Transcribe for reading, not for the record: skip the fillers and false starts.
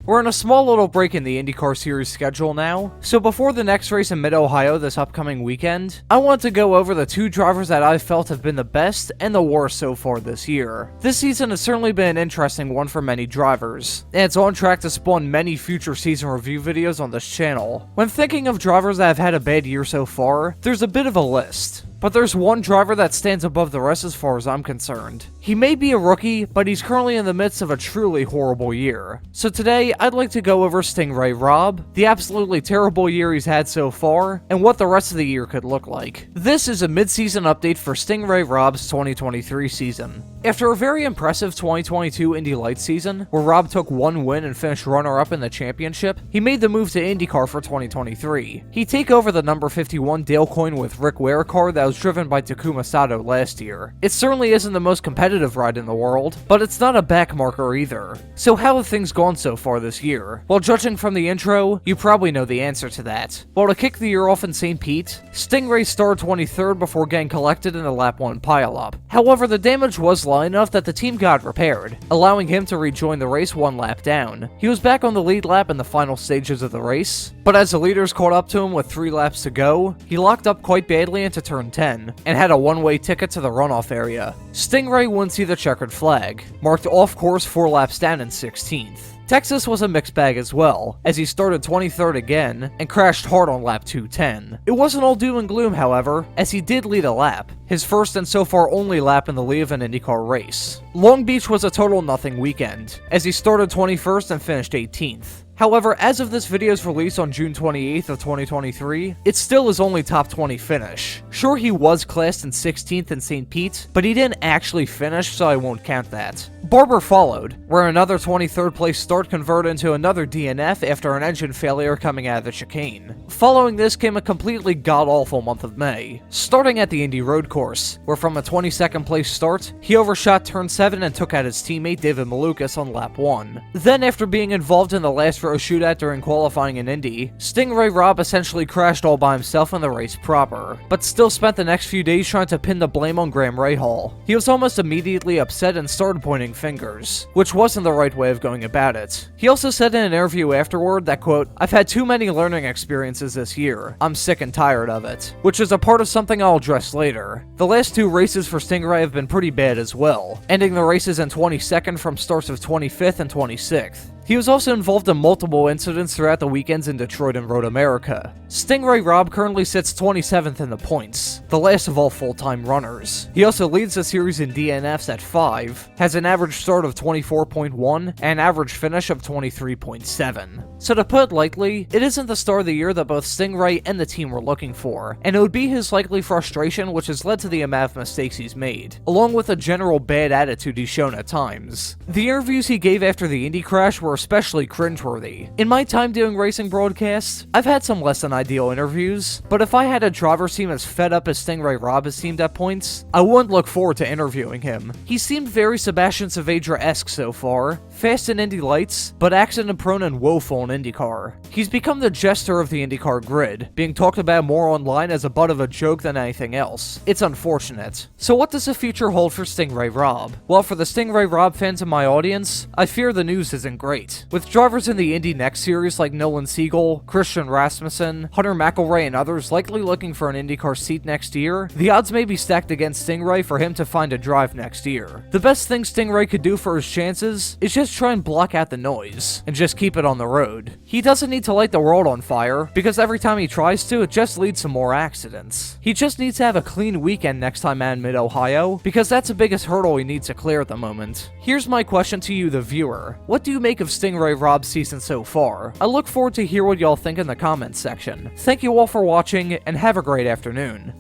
We're in a small little break in the IndyCar Series schedule now, so before the next race in Mid-Ohio this upcoming weekend, I want to go over the 2 drivers that I felt have been the best and the worst so far this year. This season has certainly been an interesting one for many drivers, and it's on track to spawn many future season review videos on this channel. When thinking of drivers that have had a bad year so far, there's a bit of a list. But there's one driver that stands above the rest as far as I'm concerned. He may be a rookie, but he's currently in the midst of a truly horrible year. So today, I'd like to go over Stingray Robb, the absolutely terrible year he's had so far, and what the rest of the year could look like. This is a mid-season update for Stingray Robb's 2023 season. After a very impressive 2022 Indy Lights season, where Robb took 1 win and finished runner-up in the championship, he made the move to IndyCar for 2023. He'd take over the number 51 Dale Coyne with Rick Ware car that was driven by Takuma Sato last year. It certainly isn't the most competitive ride in the world, but it's not a backmarker either. So how have things gone so far this year? Well, judging from the intro, you probably know the answer to that. Well, to kick the year off in St. Pete, Stingray started 23rd before getting collected in a lap 1 pileup. However, the damage was light enough that the team got repaired, allowing him to rejoin the race 1 lap down. He was back on the lead lap in the final stages of the race, but as the leaders caught up to him with 3 laps to go, he locked up quite badly into turn 10, and had a one-way ticket to the runoff area. Stingray wouldn't see the checkered flag, marked off course 4 laps down in 16th. Texas was a mixed bag as well, as he started 23rd again, and crashed hard on lap 210. It wasn't all doom and gloom, however, as he did lead a lap, his first and so far only lap in the lead of an IndyCar race. Long Beach was a total nothing weekend, as he started 21st and finished 18th. However, as of this video's release on June 28th of 2023, it still is only top 20 finish. Sure, he was classed in 16th in St. Pete, but he didn't actually finish, so I won't count that. Barber followed, where another 23rd place start converted into another DNF after an engine failure coming out of the chicane. Following this came a completely god-awful month of May, starting at the Indy Road Course, where from a 22nd place start, he overshot turn 7 and took out his teammate David Malukas on lap 1. Then, after being involved in the last row shootout during qualifying in Indy, Stingray Robb essentially crashed all by himself in the race proper, but still spent the next few days trying to pin the blame on Graham Rahal. He was almost immediately upset and started pointing fingers, which wasn't the right way of going about it. He also said in an interview afterward that, quote, "I've had too many learning experiences this year. I'm sick and tired of it," which is a part of something I'll address later. The last 2 races for Stingray have been pretty bad as well, ending the races in 22nd from starts of 25th and 26th. He was also involved in multiple incidents throughout the weekends in Detroit and Road America. Stingray Robb currently sits 27th in the points, the last of all full-time runners. He also leads the series in DNFs at 5, has an average start of 24.1, and an average finish of 23.7. So to put it lightly, it isn't the start of the year that both Stingray and the team were looking for, and it would be his likely frustration which has led to the amount of mistakes he's made, along with a general bad attitude he's shown at times. The interviews he gave after the Indy crash were especially cringeworthy. In my time doing racing broadcasts, I've had some less than ideal interviews, but if I had a driver seem as fed up as Stingray Robb has seemed at points, I wouldn't look forward to interviewing him. He seemed very Sebastian Saavedra-esque so far, fast in Indy Lights, but accident-prone and woeful in IndyCar. He's become the jester of the IndyCar grid, being talked about more online as a butt of a joke than anything else. It's unfortunate. So what does the future hold for Stingray Robb? Well, for the Stingray Robb fans in my audience, I fear the news isn't great. With drivers in the Indy Next series like Nolan Siegel, Christian Rasmussen, Hunter McElroy, and others likely looking for an IndyCar seat next year, the odds may be stacked against Stingray for him to find a drive next year. The best thing Stingray could do for his chances is just try and block out the noise, and just keep it on the road. He doesn't need to light the world on fire, because every time he tries to, it just leads to more accidents. He just needs to have a clean weekend next time out in Mid-Ohio, because that's the biggest hurdle he needs to clear at the moment. Here's my question to you, the viewer. What do you make of Stingray Robb's season so far? I look forward to hear what y'all think in the comments section. Thank you all for watching, and have a great afternoon.